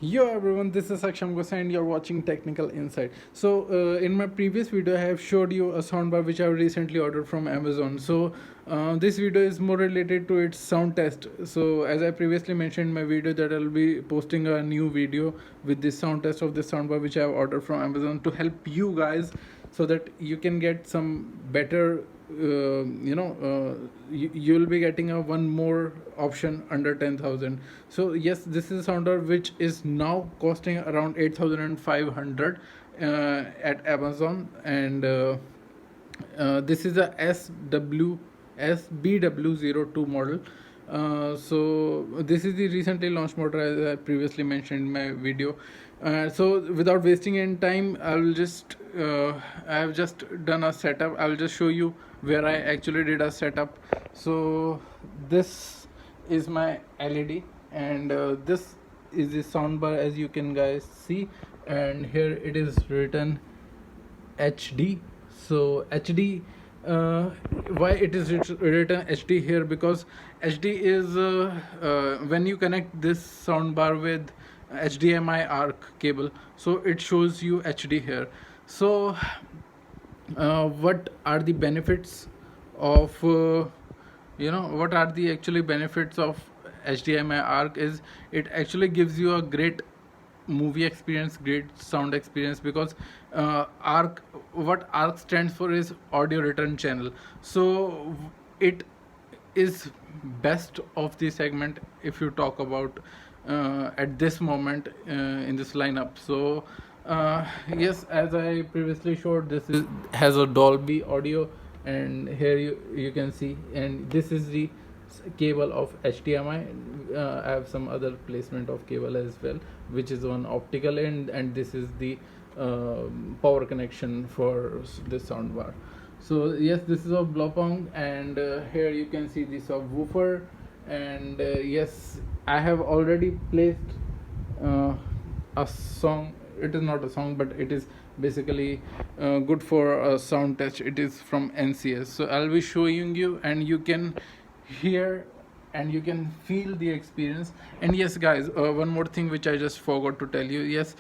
Yo everyone, this is Aksham Gosai and you're watching Technical Insight. So in my previous video I have showed you a soundbar which I recently ordered from Amazon. So this video is more related to its sound test. So as I previously mentioned in my video that I'll be posting a new video with this sound test of this soundbar which I have ordered from Amazon to help you guys so that you can get some better you will be getting a one more option under 10,000. So yes, this is a sounder which is now costing around 8,500 at Amazon, and this is a SBW-02 model. So this is the recently launched model as I previously mentioned in my video. So without wasting any time, I have just done a setup. I will just show you where I actually did a setup. So this is my LED, and this is the soundbar as you can guys see, and here it is written HD. So HD, why it is written HD here? Because HD is when you connect this soundbar with HDMI ARC cable, so it shows you HD here. So what are the benefits of what are the actually benefits of HDMI ARC is it actually gives you a great movie experience, great sound experience, because what ARC stands for is audio return channel. So it is best of the segment if you talk about at this moment in this lineup. So yes, as I previously showed, this has a Dolby audio, and here you can see, and this is the cable of HDMI. I have some other placement of cable as well, which is on optical end, and this is the power connection for this soundbar. So yes, this is a Blaupunkt, and here you can see the subwoofer, and yes, I have already placed a song. It is not a song, but it is basically good for a sound test. It is from NCS, so I'll be showing you, and you can hear and you can feel the experience. And yes guys, one more thing which I just forgot to tell you. Yes,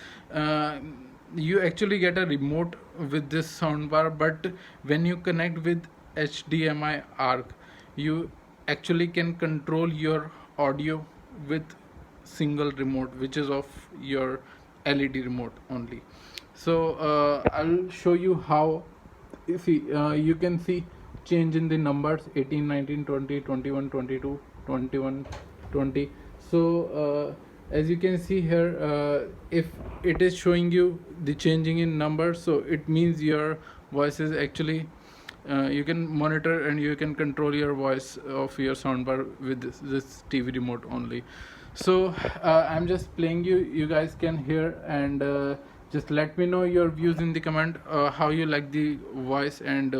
you actually get a remote with this soundbar, but when you connect with HDMI ARC, you actually can control your audio with single remote, which is of your LED remote only. So I'll show you how. See, you can see change in the numbers 18, 19, 20, 21, 22, 21, 20. So as you can see here, if it is showing you the changing in numbers, so it means your voice is actually you can monitor and you can control your voice of your soundbar with this TV remote only. So I'm just playing you guys can hear, and just let me know your views in the comment, how you like the voice. And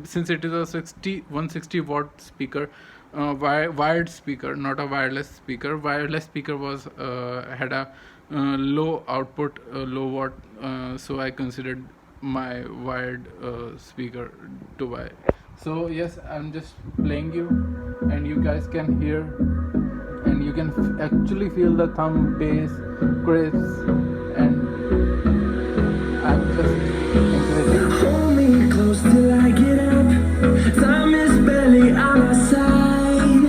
since it is a 160 watt speaker, wired speaker, not a wireless speaker. Wireless speaker was had a low output, low watt, so I considered my wired speaker to buy. So yes, I'm just playing you, and you guys can hear, and you can actually feel the thumb, bass, crisp, and I'm just encouraging. Hold me close till I get up. Time is barely on our side.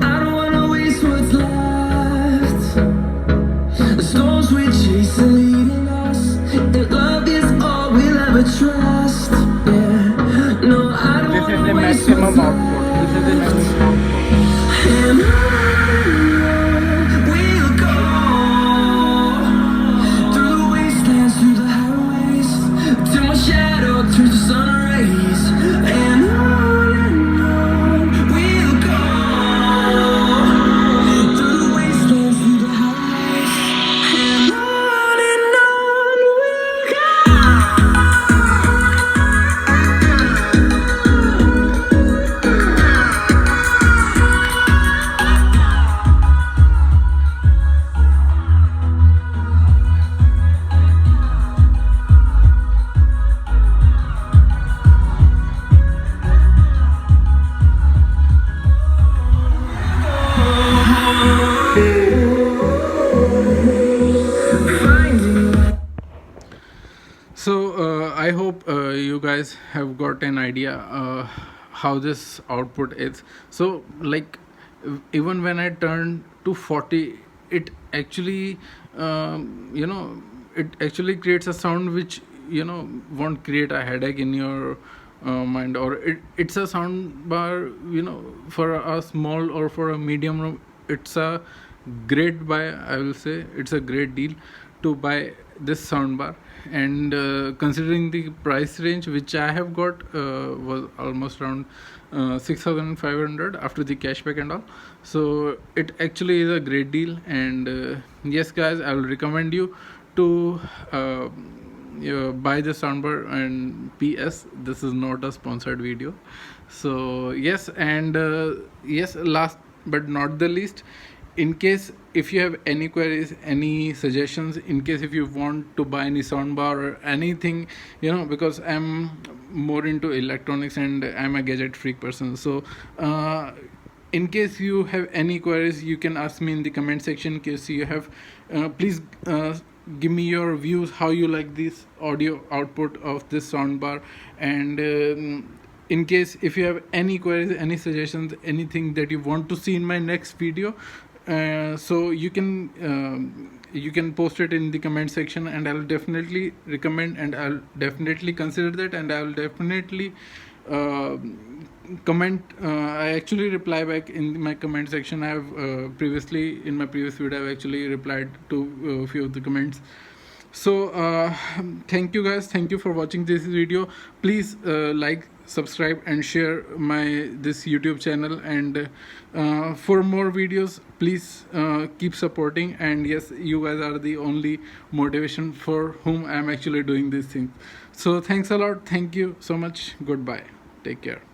I don't wanna waste what's left. The storms we chase are leading us, and love is all we'll ever trust. Yeah, no, I don't This is the wanna waste maximum what's output. This is the maximum output. and on we'll go, through the wastelands, through the highways, till my shadow turns to sun rays. And on we'll go, through the wastelands, through the highways, and on we'll go. guys have got an idea how this output is. So like even when I turn to 40, it actually it actually creates a sound which won't create a headache in your mind, or it's a sound bar for a small or for a medium room. It's a great buy, I will say. It's a great deal to buy this soundbar. And considering the price range which I have got was almost around 6,500 after the cashback and all, so it actually is a great deal. And yes guys, I will recommend you to buy the soundbar. And PS, this is not a sponsored video. So yes, and yes, last but not the least, in case if you have any queries, any suggestions, in case if you want to buy any soundbar or anything, because I'm more into electronics and I'm a gadget freak person, so in case you have any queries, you can ask me in the comment section. In case you have, please give me your views, how you like this audio output of this soundbar. And in case if you have any queries, any suggestions, anything that you want to see in my next video, so you can post it in the comment section, and I'll definitely recommend, and I'll definitely consider that, and I'll definitely comment. I actually reply back in my comment section. I have previously, in my previous video, I've actually replied to a few of the comments. So thank you guys, thank you for watching this video. Please like, subscribe and share this YouTube channel, and for more videos please keep supporting. And yes, you guys are the only motivation for whom I'm actually doing these things. So thanks a lot, thank you so much, goodbye, take care.